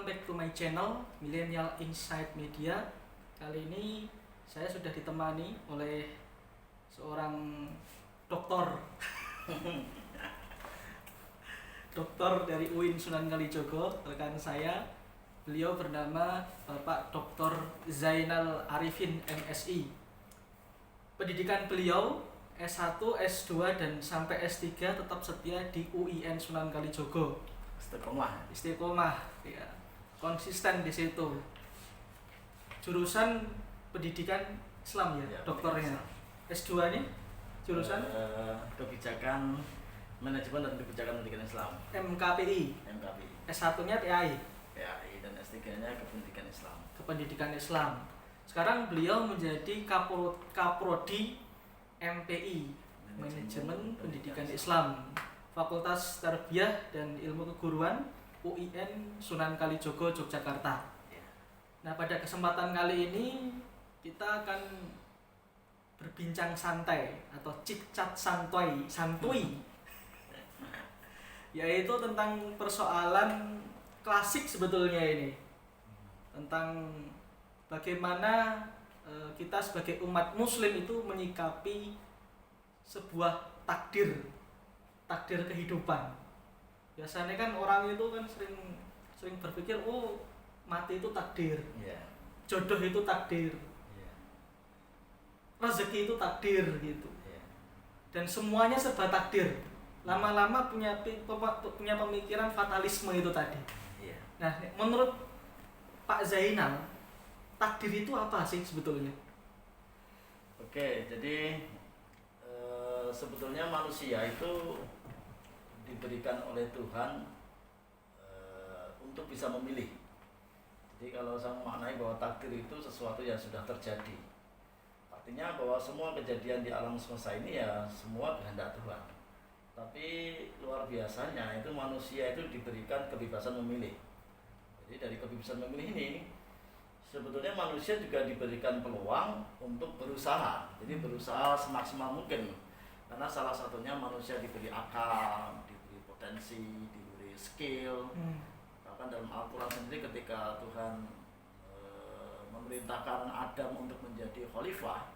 welcome back to my channel Millennial Insight Media. Kali ini saya sudah ditemani oleh seorang dokter dokter dari UIN Sunan Kalijogo, rekan saya. Beliau bernama Bapak Dr. Zainal Arifin MSI. Pendidikan beliau S1, S2 dan sampai S3 tetap setia di UIN Sunan Kalijogo. Istiqomah ya, konsisten di situ. Jurusan pendidikan Islam ya dokternya. Islam. S2 nya jurusan kebijakan manajemen dan kebijakan pendidikan Islam, MKPI. S1 nya TAI dan S3 nya kependidikan Islam. Kependidikan Islam. Sekarang beliau menjadi Kaprodi MPI, Manajemen Pendidikan Islam, Fakultas Tarbiyah dan Ilmu Keguruan UIN Sunan Kalijogo, Yogyakarta. Nah, pada kesempatan kali ini kita akan berbincang santai atau cik-cat santuy yaitu tentang persoalan klasik sebetulnya ini, tentang bagaimana kita sebagai umat muslim itu menyikapi sebuah takdir kehidupan. Biasanya kan orang itu kan sering berpikir, oh mati itu takdir, jodoh itu takdir, rezeki itu takdir gitu, dan semuanya serba takdir. Lama-lama punya pemikiran fatalisme itu tadi. Nah, menurut Pak Zainal, takdir itu apa sih sebetulnya? Oke, jadi sebetulnya manusia itu diberikan oleh Tuhan untuk bisa memilih. Jadi kalau saya memaknai bahwa takdir itu sesuatu yang sudah terjadi, artinya bahwa semua kejadian di alam semesta ini ya semua kehendak Tuhan. Tapi luar biasanya itu manusia itu diberikan kebebasan memilih. Jadi dari kebebasan memilih ini sebetulnya manusia juga diberikan peluang untuk berusaha. Jadi berusaha semaksimal mungkin. Karena salah satunya manusia diberi akal, diberi potensi, diberi skill. Bahkan dalam Al-Quran sendiri ketika Tuhan memerintahkan Adam untuk menjadi khalifah,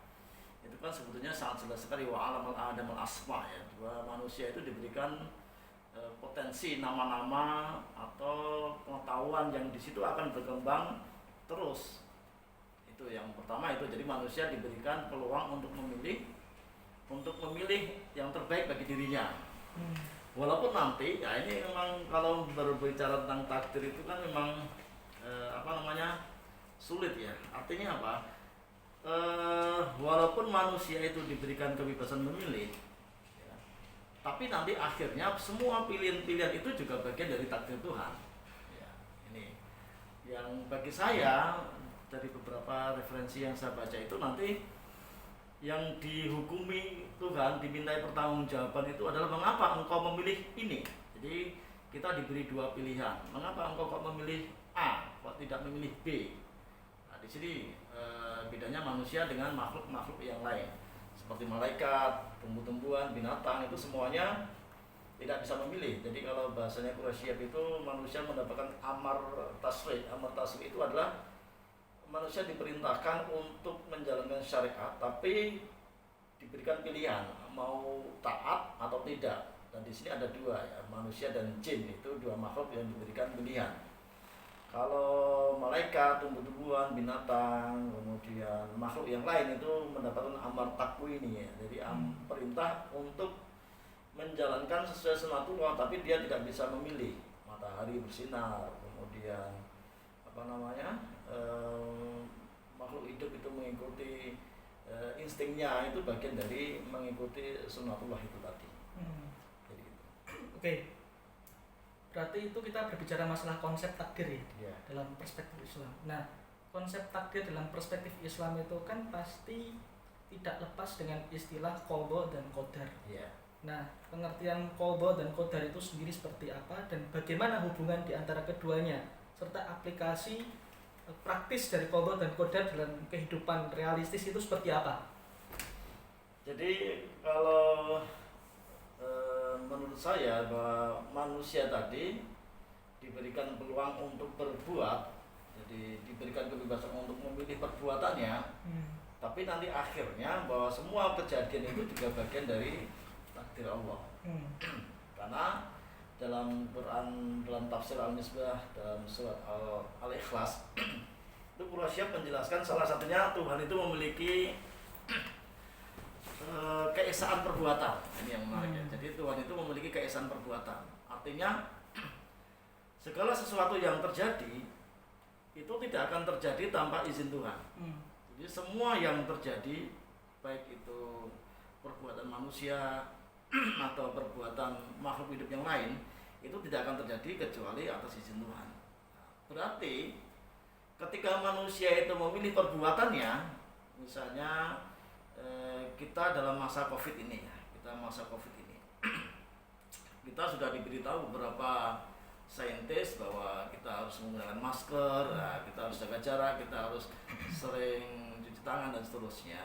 itu kan sebetulnya sangat jelas sekali wa alamal Adam al-asma ya, bahwa manusia itu diberikan potensi nama-nama atau pengetahuan yang di situ akan berkembang terus. Itu yang pertama itu, jadi manusia diberikan peluang untuk memilih yang terbaik bagi dirinya. Walaupun nanti ya ini memang kalau berbicara tentang takdir itu kan memang sulit ya. Artinya apa? Walaupun manusia itu diberikan kebebasan memilih ya, tapi nanti akhirnya semua pilihan-pilihan itu juga bagian dari takdir Tuhan ya. Ini yang bagi saya dari beberapa referensi yang saya baca itu, nanti yang dihukumi Tuhan, dimintai pertanggungjawaban itu adalah mengapa engkau memilih ini. Jadi kita diberi dua pilihan, mengapa engkau kok memilih A kok tidak memilih B. Nah di sini bedanya manusia dengan makhluk-makhluk yang lain seperti malaikat, tumbuh-tumbuhan, binatang, itu semuanya tidak bisa memilih. Jadi kalau bahasanya Quraisyah itu manusia mendapatkan amar tasrih. Amar tasrih itu adalah manusia diperintahkan untuk menjalankan syariat, tapi diberikan pilihan mau taat atau tidak. Dan di sini ada dua ya, manusia dan jin, itu dua makhluk yang diberikan pilihan. Kalau malaikat, tumbuh-tumbuhan, binatang, kemudian makhluk yang lain itu mendapatkan amar takwini ya. Jadi perintah untuk menjalankan sesuai sunatullah, tapi dia tidak bisa memilih. Matahari bersinar, kemudian makhluk hidup itu mengikuti instingnya, itu bagian dari mengikuti sunatullah itu tadi. Jadi itu. Oke. Berarti itu kita berbicara masalah konsep takdir ya, dalam perspektif Islam. Nah, konsep takdir dalam perspektif Islam itu kan pasti tidak lepas dengan istilah qadha dan qadar. Nah, pengertian qadha dan qadar itu sendiri seperti apa dan bagaimana hubungan di antara keduanya, serta aplikasi praktis dari qadha dan qadar dalam kehidupan realistis itu seperti apa? Jadi kalau menurut saya bahwa manusia tadi diberikan peluang untuk berbuat, jadi diberikan kebebasan untuk memilih perbuatannya, tapi nanti akhirnya bahwa semua kejadian itu juga bagian dari takdir Allah. Karena dalam Quran, dalam tafsir Al-Misbah, dalam surat Al-Ikhlas itu Quraisy menjelaskan salah satunya Tuhan itu memiliki keesaan perbuatan. Ini yang menarik ya. Jadi Tuhan itu memiliki keesaan perbuatan. Artinya segala sesuatu yang terjadi itu tidak akan terjadi tanpa izin Tuhan. Jadi semua yang terjadi, baik itu perbuatan manusia atau perbuatan makhluk hidup yang lain, itu tidak akan terjadi kecuali atas izin Tuhan. Berarti ketika manusia itu memilih perbuatannya, misalnya kita dalam masa COVID ini ya, kita sudah diberitahu beberapa saintis bahwa kita harus menggunakan masker, kita harus jaga jarak, kita harus sering cuci tangan dan seterusnya.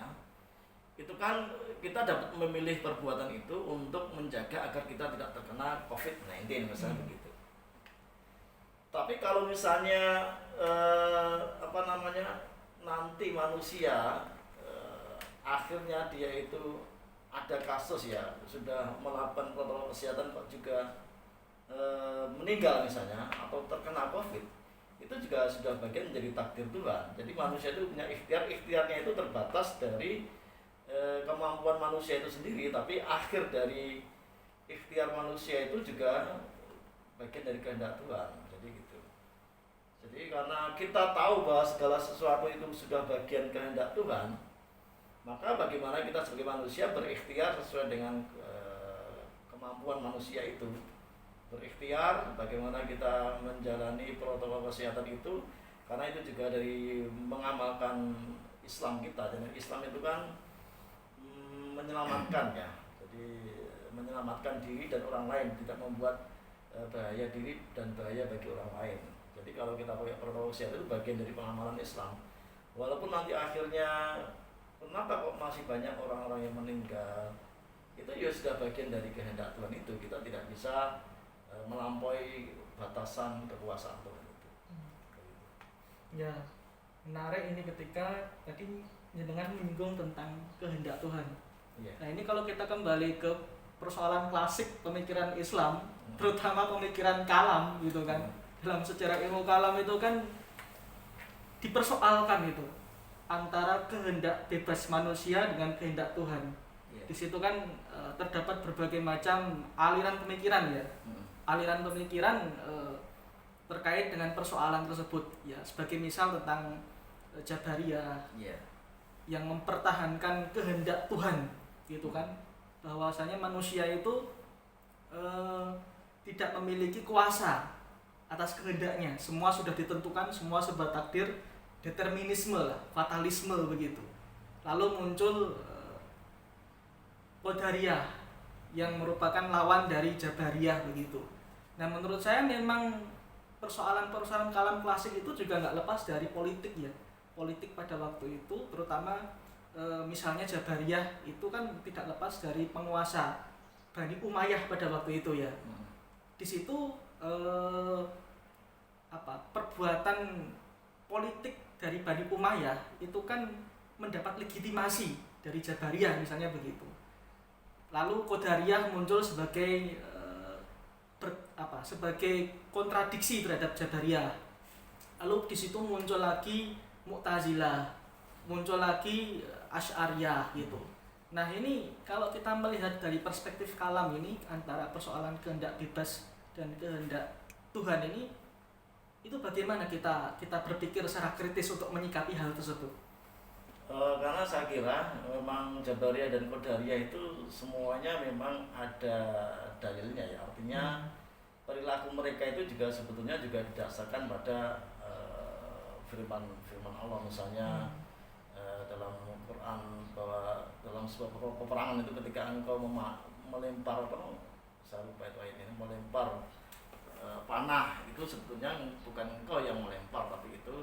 Itu kan kita dapat memilih perbuatan itu untuk menjaga agar kita tidak terkena COVID-19 misalnya begitu. Tapi kalau misalnya nanti manusia akhirnya dia itu ada kasus ya, sudah melakukan protokol kesehatan kok juga meninggal misalnya atau terkena COVID, itu juga sudah bagian menjadi takdir Tuhan. Jadi manusia itu punya ikhtiarnya itu terbatas dari kemampuan manusia itu sendiri, tapi akhir dari ikhtiar manusia itu juga bagian dari kehendak Tuhan. Jadi gitu. Jadi karena kita tahu bahwa segala sesuatu itu sudah bagian kehendak Tuhan, maka bagaimana kita sebagai manusia berikhtiar sesuai dengan kemampuan manusia itu. Berikhtiar bagaimana kita menjalani protokol kesehatan itu, karena itu juga dari mengamalkan Islam kita. Dan Islam itu kan menyelamatkan ya, jadi menyelamatkan diri dan orang lain, tidak membuat bahaya diri dan bahaya bagi orang lain. Jadi kalau kita pakai protokol kesehatan itu bagian dari pengamalan Islam. Walaupun nanti akhirnya kenapa kok masih banyak orang-orang yang meninggal, itu ya sudah bagian dari kehendak Tuhan itu. Kita tidak bisa melampaui batasan kekuasaan Tuhan itu. Ya, menarik ini ketika tadi jenengan menyinggung tentang kehendak Tuhan. Yeah. Nah ini kalau kita kembali ke persoalan klasik pemikiran Islam, terutama pemikiran kalam gitu kan, dalam sejarah ilmu kalam itu kan dipersoalkan itu antara kehendak bebas manusia dengan kehendak Tuhan. Yeah. Di situ kan terdapat berbagai macam aliran pemikiran ya. Aliran pemikiran terkait dengan persoalan tersebut ya, sebagai misal tentang Jabariyah yang mempertahankan kehendak Tuhan gitu kan, bahwasanya manusia itu tidak memiliki kuasa atas kehendaknya, semua sudah ditentukan, semua serba takdir, determinisme lah, fatalisme begitu. Lalu muncul Qadariyah yang merupakan lawan dari Jabariyah begitu. Nah menurut saya memang persoalan-persoalan kalam klasik itu juga nggak lepas dari politik ya. Politik pada waktu itu terutama misalnya Jabariyah itu kan tidak lepas dari penguasa Bani Umayyah pada waktu itu ya. Di situ perbuatan politik dari Bani Umayyah itu kan mendapat legitimasi dari Jabariyah misalnya begitu. Lalu Qadariyah muncul sebagai sebagai kontradiksi terhadap Jabariyah. Lalu di situ muncul lagi Mu'tazilah, muncul lagi Asy'ariyah gitu. Nah ini kalau kita melihat dari perspektif kalam ini antara persoalan kehendak bebas dan kehendak Tuhan ini, itu bagaimana kita berpikir secara kritis untuk menyikapi hal tersebut? Karena saya kira memang Jabariyah dan Qadariyah itu semuanya memang ada dalilnya ya, artinya perilaku mereka itu juga sebetulnya juga didasarkan pada firman Allah misalnya dalam Quran bahwa dalam sebuah peperangan itu ketika engkau melempar saya lupa itu ayat ini, melempar panah itu sebetulnya bukan engkau yang melempar, tapi itu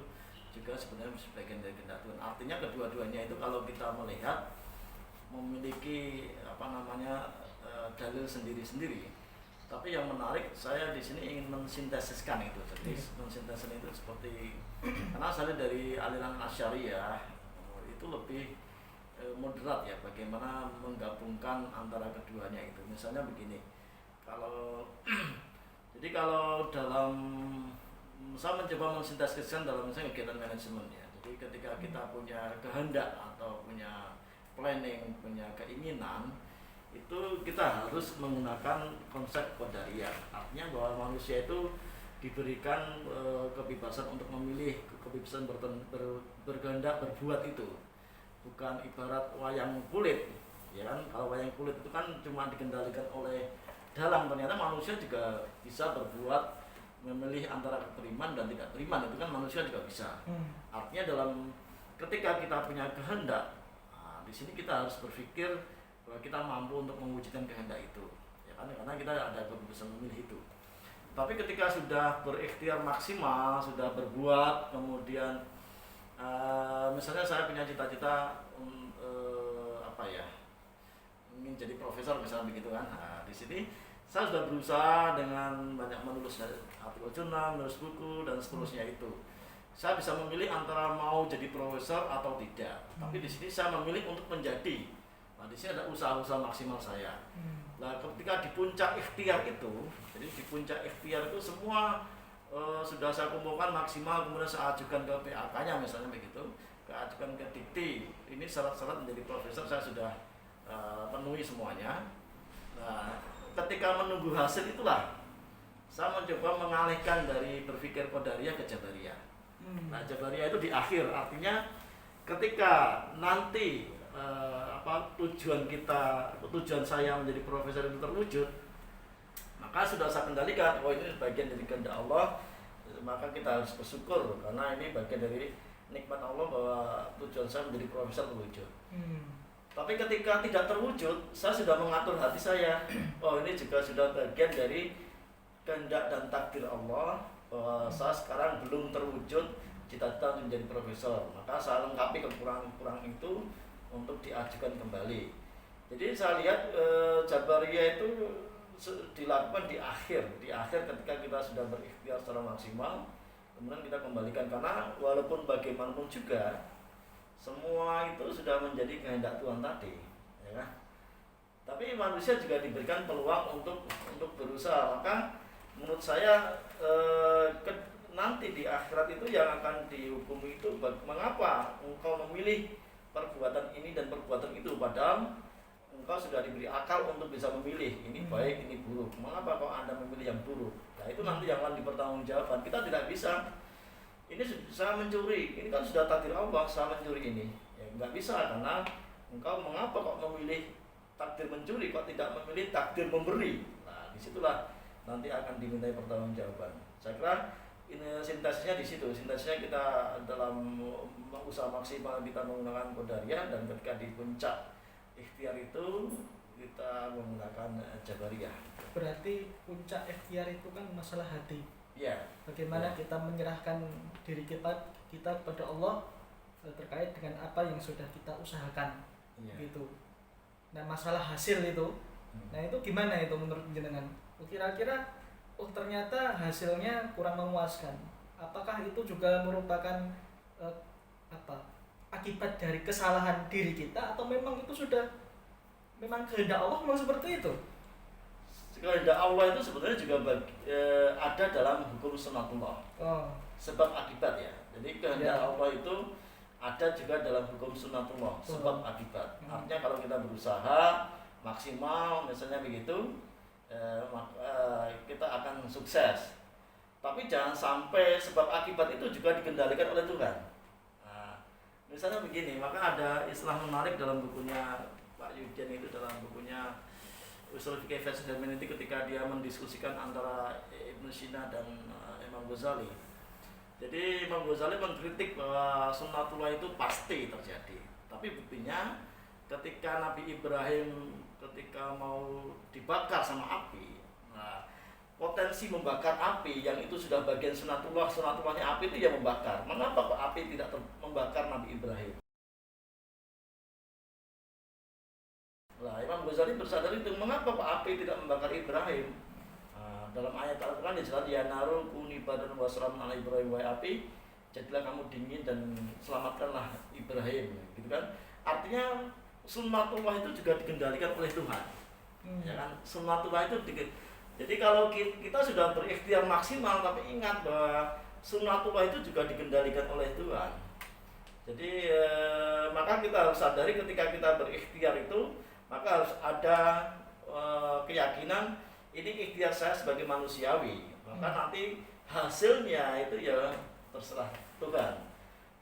juga sebenarnya sebagian dari kehendak Tuhan. Artinya kedua-duanya itu kalau kita melihat memiliki dalil sendiri-sendiri. Tapi yang menarik, saya di sini ingin mensintesiskan itu. Jadi mensintesis itu seperti karena saya dari aliran Asy'ariyah itu lebih moderat ya, bagaimana menggabungkan antara keduanya itu. Misalnya begini, kalau jadi kalau dalam saya mencoba mensintesiskan dalam misalnya kegiatan manajemen ya. Jadi ketika kita punya kehendak atau punya planning, punya keinginan, itu kita harus menggunakan konsep qadariyah. Artinya bahwa manusia itu diberikan kebebasan untuk memilih, kebebasan berkehendak berbuat itu. Bukan ibarat wayang kulit, ya kan? Kalau wayang kulit itu kan cuma dikendalikan oleh dalang, ternyata manusia juga bisa berbuat, memilih antara beriman dan tidak beriman, itu kan manusia juga bisa. Artinya dalam ketika kita punya kehendak, nah, di sini kita harus berpikir bahwa kita mampu untuk mewujudkan kehendak itu, ya kan? Karena kita ada kebebasan memilih itu. Tapi ketika sudah berikhtiar maksimal, sudah berbuat, kemudian misalnya saya punya cita-cita apa ya, ingin jadi profesor misalnya begitu kan. Nah, di sini saya sudah berusaha dengan banyak menulis artikel jurnal, menulis buku dan seterusnya itu. Saya bisa memilih antara mau jadi profesor atau tidak. Tapi di sini saya memilih untuk menjadi. Nah, di sini ada usaha-usaha maksimal saya. Nah, ketika di puncak ikhtiar itu, jadi di puncak ikhtiar itu semua sudah saya kumpulkan maksimal, kemudian saya ajukan ke PAK-nya misalnya begitu, ajukan ke Dikti. Ini syarat-syarat menjadi profesor saya sudah penuhi semuanya. Nah, ketika menunggu hasil itulah saya mencoba mengalihkan dari berpikir qadariyah ke jabariyah. Nah, jabariyah itu di akhir, artinya ketika nanti tujuan saya menjadi profesor itu terwujud, maka sudah saya kendalikan, oh ini bagian dari kehendak Allah, maka kita harus bersyukur karena ini bagian dari nikmat Allah bahwa tujuan saya menjadi profesor terwujud. Tapi ketika tidak terwujud, saya sudah mengatur hati saya, oh ini juga sudah bagian dari kehendak dan takdir Allah bahwa saya sekarang belum terwujud cita-cita menjadi profesor, maka saya lengkapi kekurangan-kekurangan itu untuk diajukan kembali. Jadi saya lihat jabariyah itu dilakukan di akhir ketika kita sudah berikhtiar secara maksimal, kemudian kita kembalikan, karena walaupun bagaimanapun juga semua itu sudah menjadi kehendak Tuhan tadi, ya kan? Tapi manusia juga diberikan peluang untuk berusaha. Maka menurut saya nanti di akhirat itu yang akan dihukum itu mengapa engkau memilih perbuatan ini dan perbuatan itu, padahal engkau sudah diberi akal untuk bisa memilih ini baik, ini buruk. Mengapa kau Anda memilih yang buruk? Nah, itu nanti yang akan dipertanggungjawabkan. Kita tidak bisa, ini saya mencuri, ini kan sudah takdir Allah, saya mencuri ini. Ya, nggak bisa, karena engkau mengapa kok memilih takdir mencuri, kok tidak memilih takdir memberi. Nah, disitulah nanti akan dimintai pertanggungjawaban. Saya kira ini sintesisnya di situ. Sintesisnya kita dalam usaha maksimal kita menggunakan qadariyah, dan ketika di puncak ikhtiar itu kita menggunakan jabariyah. Berarti puncak ikhtiar itu kan masalah hati. Ya. Bagaimana kita menyerahkan diri kita kepada Allah terkait dengan apa yang sudah kita usahakan, gitu. Nah, masalah hasil itu, nah itu gimana itu menurut jenengan? Kira-kira ternyata hasilnya kurang memuaskan. Apakah itu juga merupakan akibat dari kesalahan diri kita, atau memang itu sudah memang kehendak Allah memang seperti itu? Kehendak Allah itu sebenarnya juga ada dalam hukum sunatullah. Sebab akibat ya. Jadi kehendak Allah itu ada juga dalam hukum sunatullah, sebab akibat. Artinya kalau kita berusaha maksimal misalnya begitu, kita akan sukses. Tapi jangan sampai sebab akibat itu juga dikendalikan oleh Tuhan. Nah, misalnya begini, maka ada istilah menarik dalam bukunya Pak Yudin itu, dalam bukunya Ushul Fiqh Versi Hermeneutik, ketika dia mendiskusikan antara Ibnu Sina dan Imam Ghazali. Jadi Imam Ghazali mengkritik bahwa sunnatullah itu pasti terjadi. Tapi buktinya ketika Nabi Ibrahim ketika mau dibakar sama api, nah, potensi membakar api yang itu sudah bagian sunnatullahnya api itu yang membakar. Mengapa kok api tidak membakar Nabi Ibrahim? Nah, Imam Ghazali bersadar itu, mengapa kok api tidak membakar Ibrahim? dalam ayat Al-Quran dijelaskan ya naru kuni badan wasram ala Ibrahim wa api, jadilah kamu dingin dan selamatkanlah Ibrahim, gitu kan. Artinya sunnatullah itu juga dikendalikan oleh Tuhan. Ya kan, sunnatullah itu jadi kalau kita sudah berikhtiar maksimal, tapi ingat bahwa sunnatullah itu juga dikendalikan oleh Tuhan. Jadi maka kita harus sadari ketika kita berikhtiar itu, maka harus ada keyakinan ini ikhtiar saya sebagai manusiawi. Maka nanti hasilnya itu ya terserah Tuhan.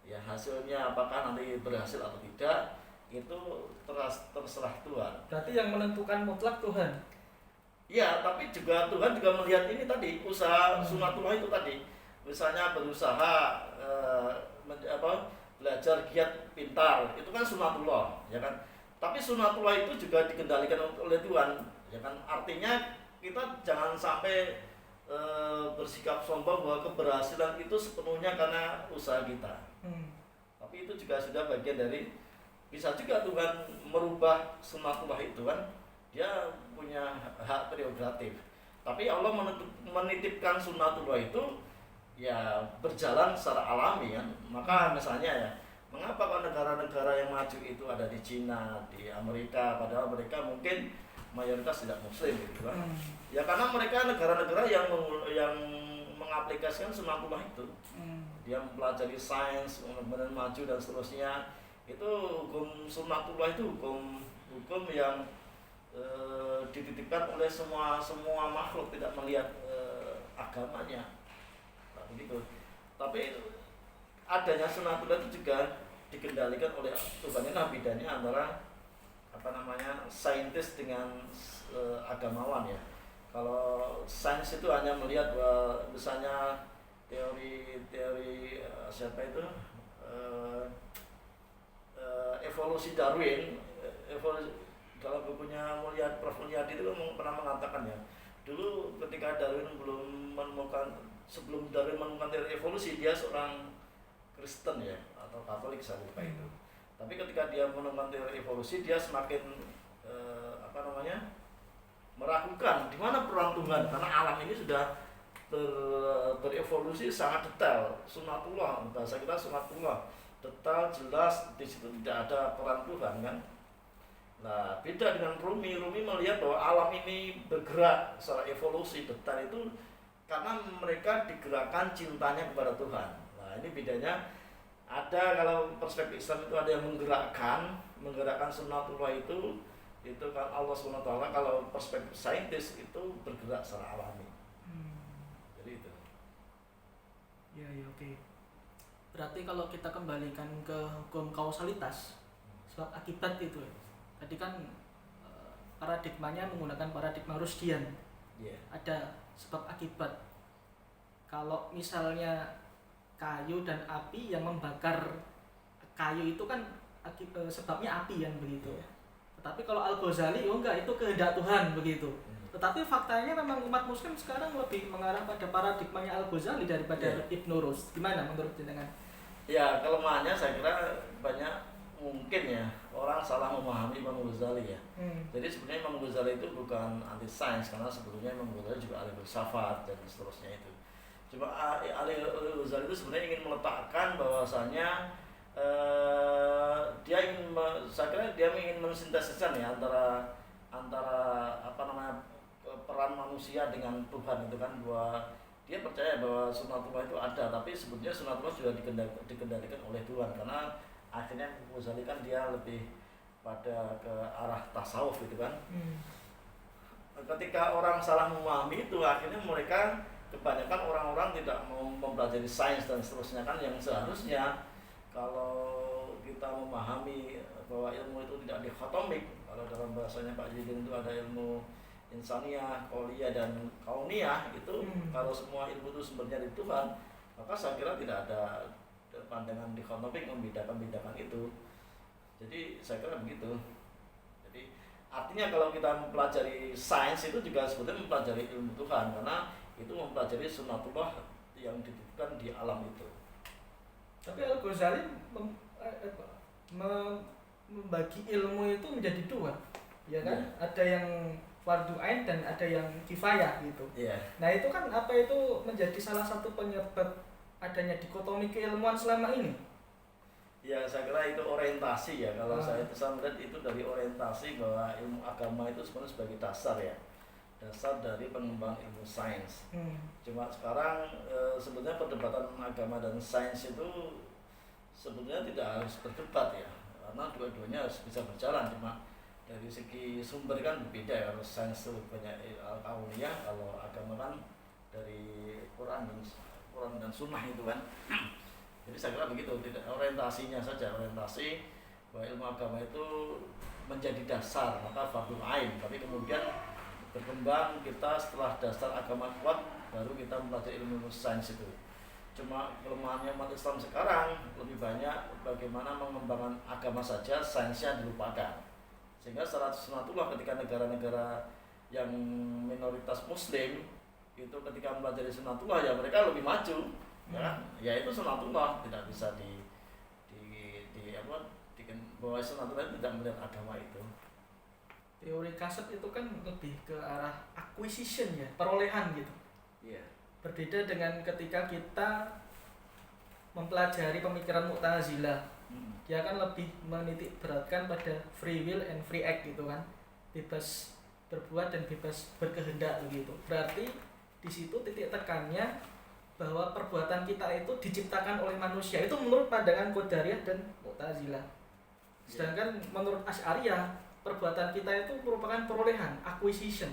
Ya hasilnya apakah nanti berhasil atau tidak itu terserah Tuhan. Berarti yang menentukan mutlak Tuhan. Ya, tapi juga Tuhan juga melihat ini tadi usaha sunatullah itu tadi. Misalnya berusaha belajar giat pintar, itu kan sunatullah, ya kan. Tapi sunatullah itu juga dikendalikan oleh Tuhan, ya kan. Artinya kita jangan sampai bersikap sombong bahwa keberhasilan itu sepenuhnya karena usaha kita. Tapi itu juga sudah bagian dari, bisa juga Tuhan merubah sunatullah itu kan, dia punya hak prerogatif. Tapi Allah menitipkan sunatullah itu ya berjalan secara alami kan. Maka misalnya ya, mengapa kalau negara-negara yang maju itu ada di Cina, di Amerika, padahal mereka mungkin mayoritas tidak muslim gitu kan. Ya karena mereka negara-negara yang mengaplikasikan sunatullah itu. Dia mempelajari sains, kemudian maju dan seterusnya. Itu hukum sunatullah itu hukum yang dititipkan oleh semua makhluk, tidak melihat agamanya. Nah, begitu. Tapi adanya sunatullah itu juga dikendalikan oleh Tuhan. Nah, bedanya antara saintis dengan agamawan ya. Kalau sains itu hanya melihat bahwa misalnya teori siapa itu evolusi Darwin, dalam bukunya Prof. Mulyadi itu pernah mengatakan ya, dulu ketika Darwin sebelum Darwin menemukan teori evolusi, dia seorang Kristen ya atau Katolik, saya lupa itu. Tapi ketika dia menemukan teori evolusi, dia semakin meragukan di mana peran Tuhan, karena alam ini sudah berevolusi sangat detail. Sunatullah, bahasa kita sunatullah, detail, jelas, di situ tidak ada peran Tuhan kan. Nah, beda dengan Rumi melihat bahwa alam ini bergerak secara evolusi detail itu karena mereka digerakkan cintanya kepada Tuhan. Nah, ini bedanya. Ada, kalau perspektif Islam itu ada yang menggerakkan sunatullah itu kan Allah SWT. Kalau perspektif saintis itu bergerak secara alami. Jadi itu. Ya, oke. Berarti kalau kita kembalikan ke hukum kausalitas, sebab akibat itu, tadi kan paradigmanya menggunakan paradigma Rusdian. Ada sebab akibat. Kalau misalnya kayu dan api yang membakar kayu itu kan sebabnya api kan begitu. Tetapi kalau Al-Ghazali enggak, itu kehendak Tuhan begitu. Tetapi faktanya memang umat muslim sekarang lebih mengarah pada paradigmanya Al-Ghazali daripada Ibnu Rushd. Gimana menurut jenengan? Ya, kelemahannya saya kira banyak mungkin ya orang salah memahami Imam Ghazali ya. Jadi sebenarnya Imam Ghazali itu bukan anti sains, karena sebelumnya Imam Ghazali juga ahli filsafat dan seterusnya itu. Cuma Al-Ghazali itu sebenarnya ingin meletakkan bahwasanya saya kira dia ingin mensintesiskan ya antara peran manusia dengan Tuhan itu kan, bahwa dia percaya bahwa sunatullah itu ada, tapi sebetulnya sunatullah sudah dikendalikan oleh Tuhan, karena akhirnya Ghazali kan dia lebih pada ke arah tasawuf gitu kan. Ketika orang salah memahami itu, akhirnya mereka kebanyakan orang-orang tidak mau mempelajari sains dan seterusnya kan, yang seharusnya kalau kita memahami bahwa ilmu itu tidak dikotomik. Kalau dalam bahasanya Pak Jidin itu ada ilmu insaniah, qauliyah dan kauniyah itu. Kalau semua ilmu itu sumbernya dari Tuhan, maka saya kira tidak ada pandangan dikotomik membedakan itu. Jadi saya kira begitu. Jadi artinya kalau kita mempelajari sains itu juga sebetulnya mempelajari ilmu Tuhan, karena itu mempelajari sunatullah yang dititipkan di alam itu. Tapi Al-Ghazali membagi ilmu itu menjadi dua, ya kan? Ada yang fardu ain dan ada yang kifayah gitu. Yeah. Nah itu kan apa itu menjadi salah satu penyebab adanya dikotomi keilmuan selama ini. Ya saya kira itu orientasi ya, kalau saya melihat itu dari orientasi bahwa ilmu agama itu sebenarnya sebagai dasar ya, dasar dari pengembangan ilmu sains. Cuma sekarang sebenarnya perdebatan agama dan sains itu sebenarnya tidak harus berdebat ya, karena dua-duanya harus bisa berjalan, cuma dari segi sumber kan berbeda ya. Kalau sains itu banyak al-kauniyah, kalau agama kan dari Quran dan Sunnah itu kan. Jadi saya kira begitu, tidak orientasinya saja, orientasi bahwa ilmu agama itu menjadi dasar, maka fardhu ain. Tapi kemudian berkembang kita setelah dasar agama kuat, baru kita mempelajari ilmu sains itu. Cuma kelemahannya umat Islam sekarang lebih banyak bagaimana mengembangkan agama saja, sainsnya dilupakan. Sehingga secara sunatullah ketika negara-negara yang minoritas muslim itu ketika mempelajari sunatullah ya mereka lebih maju. Ya itu sunatullah, tidak bisa bahwa sunatullah tidak melihat agama itu. Teori kasab itu kan lebih ke arah acquisition ya, perolehan gitu. Iya. Berbeda dengan ketika kita mempelajari pemikiran Mu'tazilah. Dia kan lebih menitik beratkan pada free will and free act gitu kan. Bebas berbuat dan bebas berkehendak begitu. Berarti di situ titik tekannya bahwa perbuatan kita itu diciptakan oleh manusia. Itu menurut pandangan Qadariyah dan Mu'tazilah. Sedangkan menurut Asy'ariyah, perbuatan kita itu merupakan perolehan, acquisition.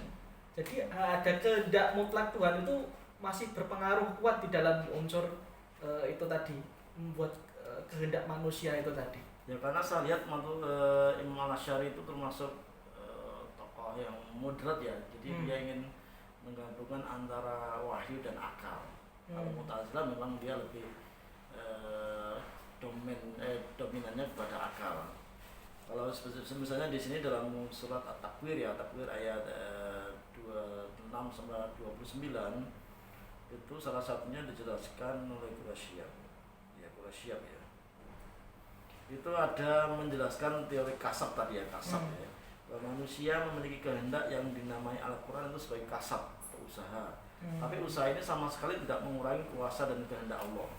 Jadi ada kehendak mutlak Tuhan itu masih berpengaruh kuat di dalam unsur itu tadi, membuat kehendak manusia itu tadi. Ya karena saya lihat Imam Al-Asy'ari itu termasuk tokoh yang moderat ya. Jadi dia ingin menggabungkan antara wahyu dan akal. Kalau Mu'tazilah memang dia lebih dominannya kepada akal. Kalau misalnya di sini dalam surat At-Takwir ya, Takwir ayat 26 sampai 29 itu salah satunya dijelaskan oleh Qurasyab. Ya Qurasyab ya. Itu ada menjelaskan teori kasab tadi ya, kasab ya. Bahwa manusia memiliki kehendak yang dinamai Al-Qur'an itu sebagai kasab atau usaha. Tapi usaha ini sama sekali tidak mengurangi kuasa dan kehendak Allah.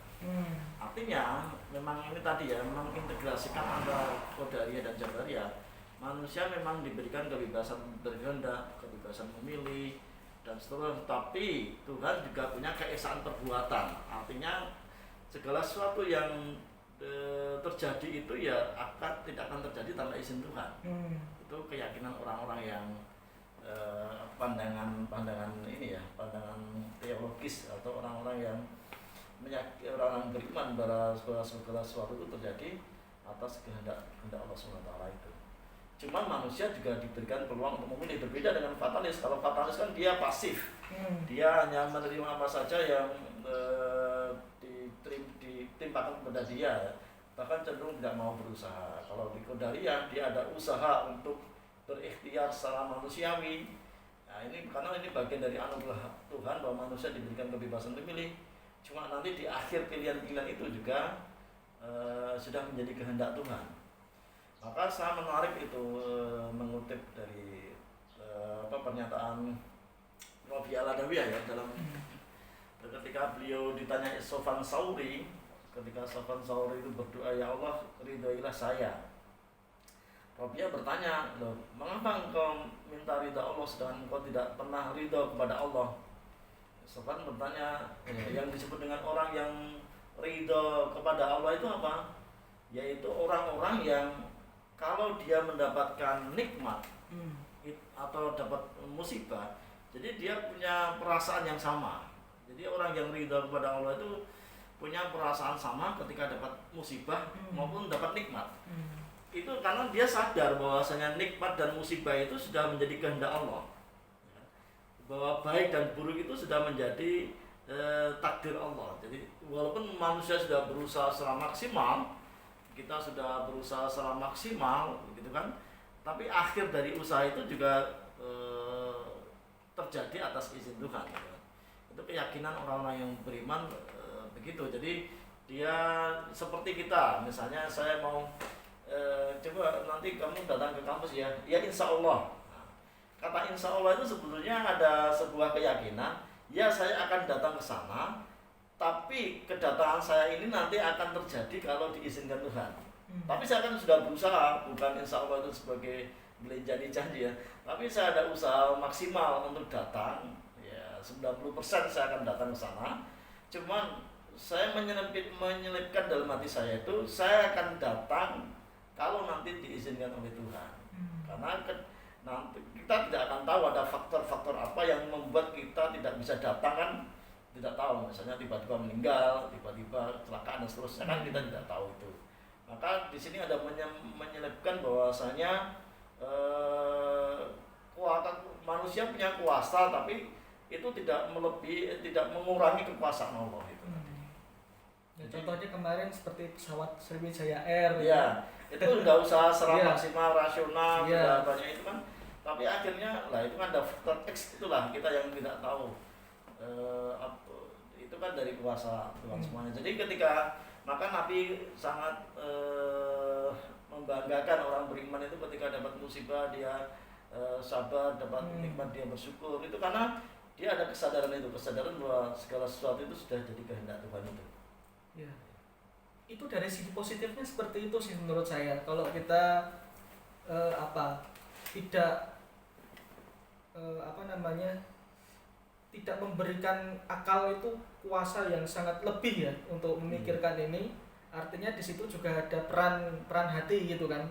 Artinya memang ini tadi ya, memang integrasikan antara Qadariyah dan Jabariyah. Manusia memang diberikan kebebasan berkehendak, kebebasan memilih dan seterusnya. Tapi Tuhan juga punya keesaan perbuatan. Artinya segala sesuatu yang terjadi itu ya tidak akan terjadi tanpa izin Tuhan. Itu keyakinan orang-orang yang pandangan ini ya, pandangan teologis atau orang-orang yang orang beriman bahwa segala sesuatu itu terjadi atas kehendak Allah SWT itu. Cuma manusia juga diberikan peluang untuk memilih, berbeda dengan fatalis. Kalau fatalis kan dia pasif, dia hanya menerima apa saja yang ditimpakan kepada dia, bahkan cenderung tidak mau berusaha. Kalau di Qadariyah dia ada usaha untuk berikhtiar secara manusiawi. Nah ini karena ini bagian dari anugerah Tuhan bahwa manusia diberikan kebebasan memilih. Cuma nanti di akhir pilihan-pilihan itu juga sudah menjadi kehendak Tuhan. Maka saya menarik itu mengutip dari pernyataan Rabi' Al-Adawiyah ya, dalam ketika beliau ditanya Sofyan Tsauri, ketika Sofyan Tsauri itu berdoa, ya Allah ridhoilah saya. Rabi'ah bertanya, loh, mengapa engkau minta ridha Allah sedangkan engkau tidak pernah ridho kepada Allah? Sofyan bertanya, yang disebut dengan orang yang ridho kepada Allah itu apa? Yaitu orang-orang yang kalau dia mendapatkan nikmat atau dapat musibah, jadi dia punya perasaan yang sama. Jadi orang yang ridho kepada Allah itu punya perasaan sama ketika dapat musibah maupun dapat nikmat. Itu karena dia sadar bahwasanya nikmat dan musibah itu sudah menjadi kehendak Allah. Bahwa baik dan buruk itu sudah menjadi takdir Allah. Jadi walaupun manusia sudah berusaha secara maksimal, kita sudah berusaha secara maksimal, gitu kan? Tapi akhir dari usaha itu juga terjadi atas izin Tuhan. Gitu. Itu keyakinan orang-orang yang beriman begitu. Jadi dia seperti kita, misalnya saya mau coba nanti kamu datang ke kampus ya insya Allah. kata insya Allah itu sebetulnya ada sebuah keyakinan, ya saya akan datang ke sana, tapi kedatangan saya ini nanti akan terjadi kalau diizinkan Tuhan. Tapi saya kan sudah berusaha, bukan insya Allah itu sebagai belanjani janji ya, tapi saya ada usaha maksimal untuk datang, ya 90% saya akan datang ke sana. Cuman saya menyelipkan dalam hati saya itu, saya akan datang kalau nanti diizinkan oleh Tuhan. Karena nanti kita tidak akan tahu ada faktor-faktor apa yang membuat kita tidak bisa datang kan, tidak tahu. Misalnya tiba-tiba meninggal, tiba-tiba kecelakaan dan seterusnya kan kita tidak tahu itu. Maka di sini ada menyelipkan bahwasanya manusia punya kuasa, tapi itu tidak melebihi, tidak mengurangi kekuasaan Allah itu. Ya, contohnya kemarin seperti pesawat Sriwijaya Air. Ya, itu nggak usah secara yeah. maksimal, rasional, Yeah. banyak itu kan. Tapi akhirnya lah itu kan ada faktor X itulah kita yang tidak tahu. Itu kan dari kuasa Tuhan semuanya. Jadi ketika maka Nabi sangat membanggakan orang beriman itu ketika dapat musibah dia sabar, dapat nikmat dia bersyukur. Itu karena dia ada kesadaran bahwa segala sesuatu itu sudah jadi kehendak Tuhan itu. Ya. Itu dari segi positifnya seperti itu sih menurut saya. Kalau kita tidak memberikan akal itu kuasa yang sangat lebih ya untuk memikirkan ini, artinya di situ juga ada peran hati gitu kan.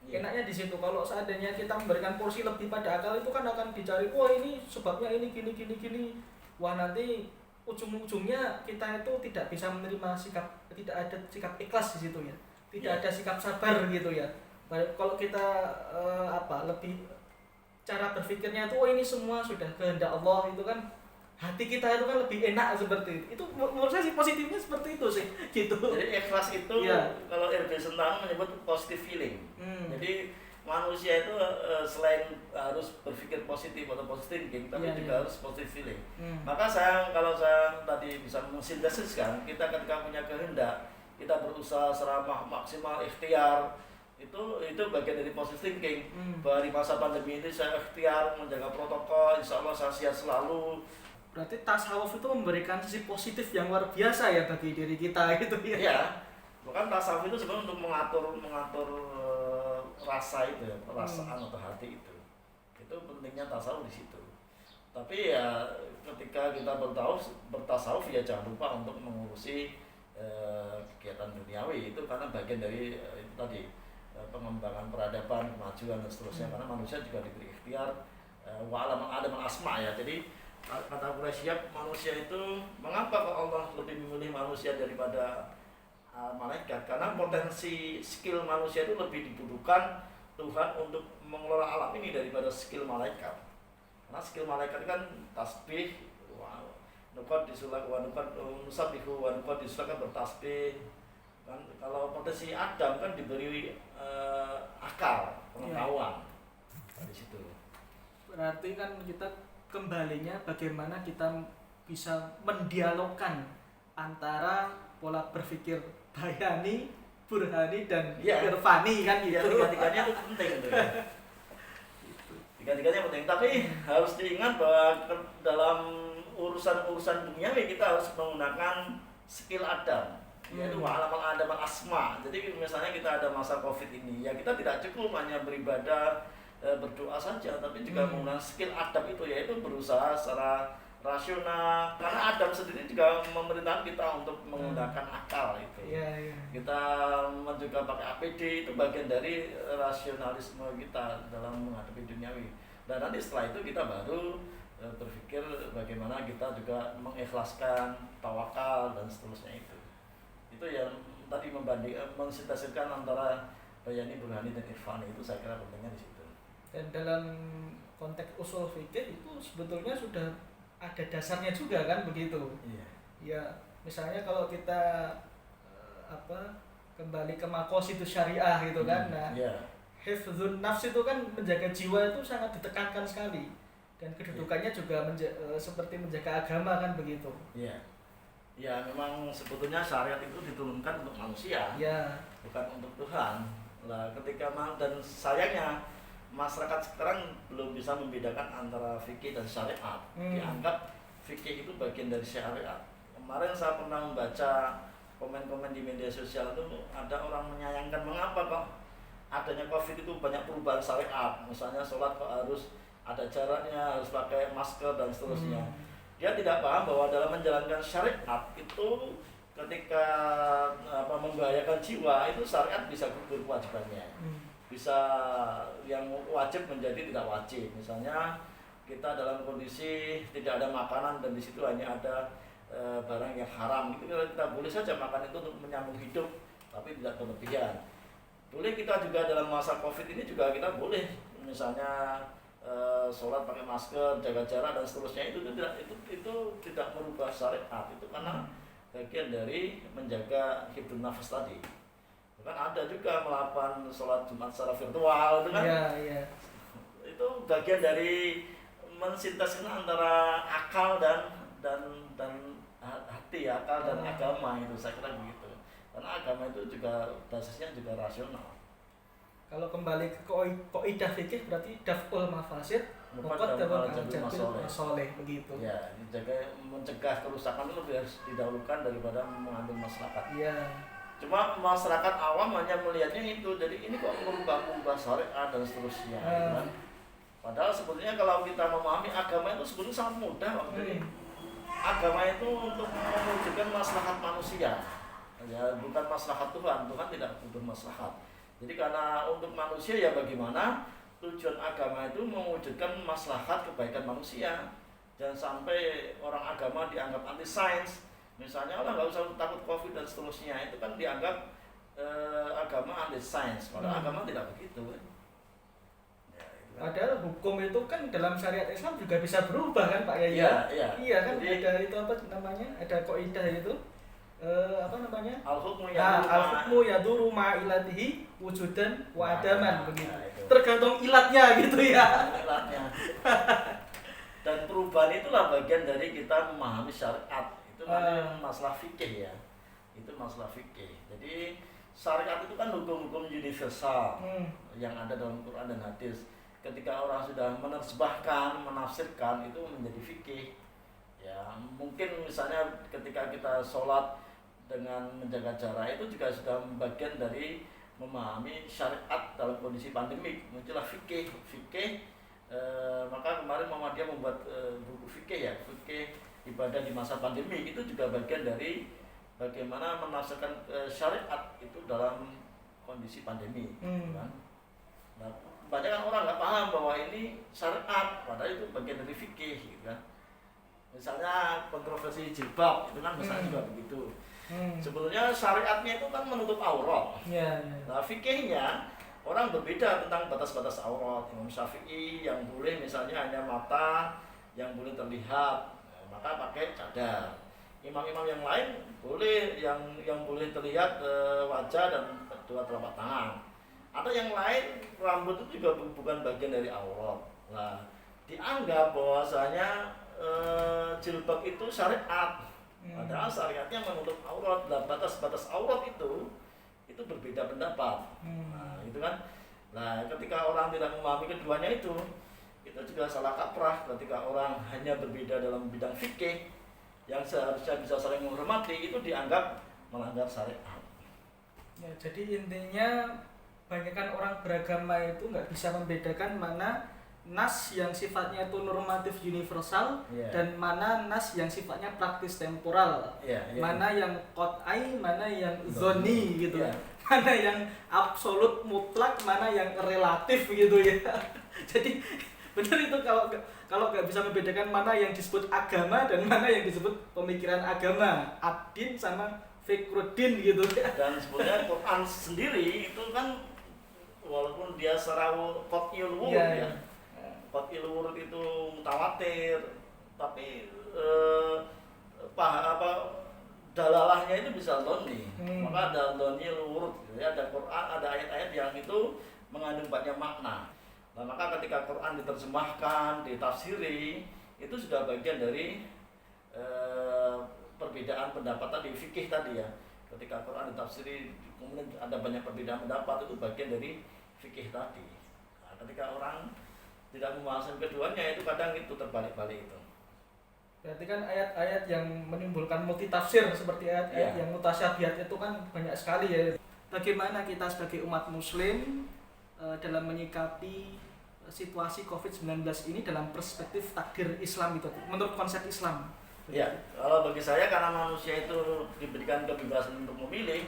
Enaknya di situ kalau seandainya kita memberikan porsi lebih pada akal itu kan akan dicari, wah ini sebabnya ini gini. Wah nanti ujung-ujungnya kita itu tidak bisa menerima tidak ada sikap ikhlas di situ ya. Tidak ada sikap sabar gitu ya. Kalau kita lebih cara berpikirnya itu, oh ini semua sudah kehendak Allah, itu kan hati kita itu kan lebih enak seperti itu. Itu menurut saya sih positifnya seperti itu sih gitu. Jadi ikhlas itu kalau R.B. Sentang menyebut positive feeling. Jadi manusia itu selain harus berpikir positif atau positive thinking, tapi juga harus positive feeling. Maka kalau saya tadi bisa mensintesiskan, kita ketika punya kehendak, kita berusaha secara maksimal ikhtiar, itu bagian dari positive thinking. Bahwa di masa pandemi ini saya ikhtiar menjaga protokol, insya Allah saya sehat selalu. Berarti tasawuf itu memberikan sisi positif yang luar biasa ya bagi diri kita gitu ya. Iya, bukan tasawuf itu sebenarnya untuk mengatur rasa itu ya, perasaan atau hati itu pentingnya tasawuf di situ. Tapi ya ketika kita bertasawuf ya jangan lupa untuk mengurusi kegiatan duniawi itu, karena bagian dari itu tadi pengembangan peradaban, kemajuan dan seterusnya. Karena manusia juga diberi ikhtiar wa'alam adam al-asma ya. Jadi kata Quraisy, manusia itu mengapa kok Allah lebih memilih manusia daripada malaikat? Karena potensi skill manusia itu lebih dibutuhkan Tuhan untuk mengelola alam ini daripada skill malaikat. Karena skill malaikat kan tasbih, nukat disulak, nukat nusabihu, nukat disulak kan bertasbih. Kan kalau potensi Adam kan diberi akal, pengetahuan di situ. Berarti kan kita kembalinya bagaimana kita bisa mendialogkan antara pola berpikir Bayani, Burhani dan Irfani kan gitu. Tiga-tiganya itu penting itu ya. Tiga-tiganya penting, tapi harus diingat bahwa dalam urusan duniawi kita harus menggunakan skill Adam, yaitu wa'alamal adam al-asma. Jadi misalnya kita ada masa Covid ini, ya kita tidak cukup hanya beribadah, berdoa saja, tapi juga menggunakan skill Adam itu, yaitu berusaha secara rasional. Karena Adam sendiri juga memerintahkan kita untuk menggunakan akal itu. Kita juga pakai APD, itu bagian dari rasionalisme kita dalam menghadapi duniawi. Dan nanti setelah itu kita baru berpikir bagaimana kita juga mengikhlaskan tawakal dan seterusnya itu. Itu yang tadi mensintesiskan antara Bayani, Burhani dan Irfani, itu saya kira pentingnya di situ. Dan dalam konteks usul fikih itu sebetulnya sudah ada dasarnya juga kan begitu. Ya misalnya kalau kita kembali ke maqasidus syariah gitu kan. Nah, hifdzun nafs itu kan menjaga jiwa itu sangat ditekankan sekali, dan kedudukannya juga seperti menjaga agama kan begitu. Ya memang sebetulnya syariat itu diturunkan untuk manusia, bukan untuk Tuhan. Lah ketika dan sayangnya masyarakat sekarang belum bisa membedakan antara fikih dan syariat. Dianggap fikih itu bagian dari syariat. Kemarin saya pernah membaca komen-komen di media sosial itu, ada orang menyayangkan mengapa kok adanya COVID itu banyak perubahan syariat. Misalnya sholat kok harus ada jaraknya, harus pakai masker dan seterusnya. Dia tidak paham bahwa dalam menjalankan syariat itu ketika membahayakan jiwa, itu syariat bisa gugur kewajibannya. Bisa yang wajib menjadi tidak wajib. Misalnya kita dalam kondisi tidak ada makanan dan di situ hanya ada barang yang haram, itu kita boleh saja makan itu untuk menyambung hidup, tapi tidak berlebihan. Boleh kita juga dalam masa COVID ini juga kita boleh misalnya sholat pakai masker, jaga jarak dan seterusnya, itu tidak merubah syariat, itu karena bagian dari menjaga hibdun nafas tadi. Kan ada juga melakukan sholat Jumat secara virtual, itu kan? Iya. Itu bagian dari mensinteskan antara akal dan hati, akal dan agama, itu saya kira begitu. Karena agama itu juga basisnya juga rasional. Kalau kembali ke kaidah fikih berarti daf'ul mafasid muqaddamun 'ala jalbil masalih, begitu. Ya, mencegah kerusakan itu harus didahulukan daripada mengambil maslahat. Iya. Cuma masyarakat awam hanya melihatnya itu, jadi ini kok merubah syariat dan seterusnya. Kan? Padahal sebetulnya kalau kita memahami agama itu sebetulnya sangat mudah waktu ini. Agama itu untuk mewujudkan maslahat manusia, ya bukan maslahat Tuhan. Tuhan tidak butuh maslahat. Jadi karena untuk manusia, ya bagaimana tujuan agama itu mewujudkan maslahat kebaikan manusia. Jangan sampai orang agama dianggap anti sains. Misalnya orang nggak usah takut COVID dan seterusnya, itu kan dianggap agama anti sains. Padahal agama tidak begitu. Padahal hukum itu kan dalam syariat Islam juga bisa berubah kan Pak Yai? Iya kan. Jadi, ada itu apa namanya? Ada kaidah itu al-hukmu yaduru ma'ilatihi wujudan wa adaman, begitu. Tergantung ilatnya gitu ya. Ilatnya. Dan perubahan itulah bagian dari kita memahami syariat. Itu masalah fikih ya. Itu masalah fikih. Jadi syariat itu kan hukum-hukum universal yang ada dalam Quran dan hadis. Ketika orang sudah menerjemahkan, menafsirkan, itu menjadi fikih. Ya, mungkin misalnya ketika kita sholat dengan menjaga jarak, itu juga sudah bagian dari memahami syariat dalam kondisi pandemik. Muncullah fikih. Maka kemarin Muhammadiyah membuat buku fikih ya, fikih ibadah di masa pandemi. Itu juga bagian dari bagaimana menafsirkan syariat itu dalam kondisi pandemi. Kan? Nah, banyak kan orang nggak paham bahwa ini syariat, padahal itu bagian dari fikih, gitu kan. Misalnya kontroversi jilbab, itu kan misalnya juga begitu. Sebetulnya syariatnya itu kan menutup aurat. Nah, fikihnya orang berbeda tentang batas-batas aurat. Imam Syafi'i yang boleh misalnya hanya mata yang boleh terlihat, maka pakai cadar. Imam-imam yang lain boleh yang boleh terlihat wajah dan kedua telapak tangan. Atau yang lain rambut itu juga bukan bagian dari aurat. Nah, dianggap bahwasanya jilbab itu syariat. Padahal syariatnya menutup aurat. Dan batas-batas aurat itu berbeda pendapat. Nah, itu kan. Nah, ketika orang tidak memahami keduanya itu juga salah kaprah. Ketika orang hanya berbeda dalam bidang fikih yang seharusnya bisa saling menghormati, itu dianggap melanggar syariat. Ya, jadi intinya banyakkan orang beragama itu nggak bisa membedakan mana nas yang sifatnya itu normatif universal dan mana nas yang sifatnya praktis temporal, mana yang qat'i, mana yang zoni gitu, mana yang absolut mutlak, mana yang relatif gitu ya. Jadi benar itu kalau nggak bisa membedakan mana yang disebut agama dan mana yang disebut pemikiran agama, ad-din sama fikruddin gitu. Dan sebenarnya Quran sendiri itu kan walaupun dia secara qat'iyul wurud ya. Qat'iyul wurud itu mutawatir, tapi dalalahnya itu bisa dhonni. Maka ada dhonniyul wurud, ya, ada Quran, ada ayat-ayat yang itu mengandung banyak makna. Nah, maka ketika Quran diterjemahkan, ditafsiri, itu sudah bagian dari perbedaan pendapat tadi, fikih tadi ya. Ketika Quran ditafsiri kemudian ada banyak perbedaan pendapat, itu bagian dari fikih tadi. Nah, ketika orang tidak memahami keduanya itu kadang itu terbalik-balik itu. Berarti kan ayat-ayat yang menimbulkan multitafsir seperti ayat-ayat yang mutasyabihat itu kan banyak sekali ya. Bagaimana kita sebagai umat muslim dalam menyikapi situasi COVID-19 ini dalam perspektif takdir Islam itu menurut konsep Islam? Ya, kalau bagi saya karena manusia itu diberikan kebebasan untuk memilih,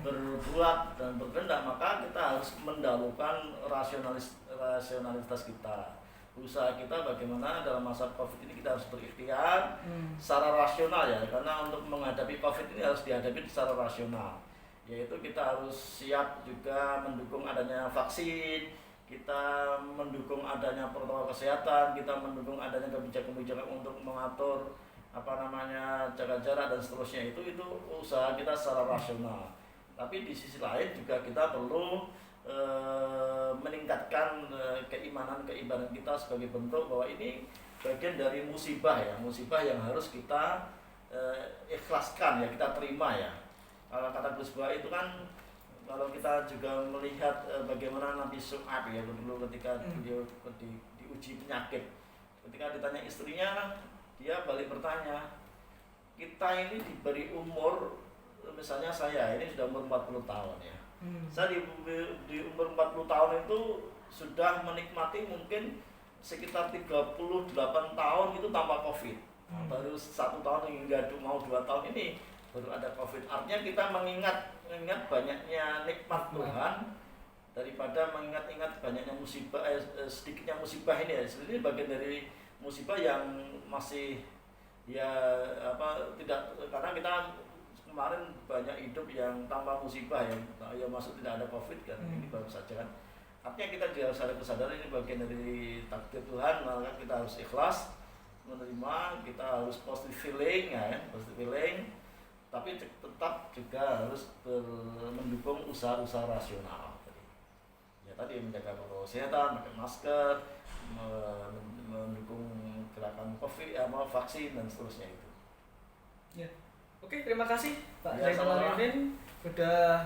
berbuat dan berkehendak, maka kita harus mendahulukan rasionalitas kita. Usaha kita bagaimana dalam masa COVID ini kita harus berikhtiar secara rasional ya, karena untuk menghadapi COVID ini harus dihadapi secara rasional. Yaitu kita harus siap juga mendukung adanya vaksin, kita mendukung adanya protokol kesehatan, kita mendukung adanya kebijakan-kebijakan untuk mengatur jaga jarak dan seterusnya. Itu usaha kita secara rasional. Tapi di sisi lain juga kita perlu meningkatkan keimanan kita sebagai bentuk bahwa ini bagian dari musibah ya, musibah yang harus kita ikhlaskan ya, kita terima ya. Kalau kata Gus Bah itu kan, kalau kita juga melihat bagaimana Nabi Syuaib ya dulu ketika beliau diuji penyakit, ketika ditanya istrinya, dia balik bertanya, kita ini diberi umur, misalnya saya ini sudah umur 40 tahun ya. Saya di umur 40 tahun itu sudah menikmati mungkin sekitar 38 tahun itu tanpa COVID. Baru 1 tahun hingga mau 2 tahun ini baru ada COVID. Artinya kita mengingat banyaknya nikmat Tuhan daripada mengingat-ingat banyaknya musibah, sedikitnya musibah ini ya. Ini bagian dari musibah yang masih tidak, karena kita kemarin banyak hidup yang tanpa musibah ya maksud tidak ada COVID kan, ini baru saja kan. Artinya kita juga harus ada kesadaran ini bagian dari takdir Tuhan, maka kita harus ikhlas menerima, kita harus positive feeling ya, positive feeling, tapi tetap juga harus mendukung usaha-usaha rasional. Ya tadi menjaga protokol kesehatan, pakai masker, mendukung gerakan COVID, vaksin dan seterusnya itu. Ya. Oke, terima kasih Pak Zainal Arifin sudah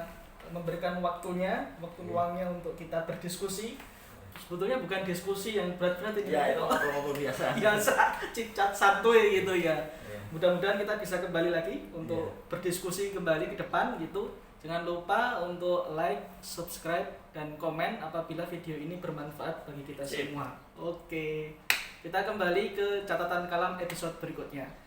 memberikan waktu luangnya untuk kita berdiskusi. Sebetulnya bukan diskusi yang berat-berat ini. Ya, itu ngobrol biasa. Biasa, cicat santuy gitu ya. Mudah-mudahan kita bisa kembali lagi untuk berdiskusi kembali ke depan gitu. Jangan lupa untuk like, subscribe, dan komen apabila video ini bermanfaat bagi kita semua. Oke, kita kembali ke catatan kalam episode berikutnya.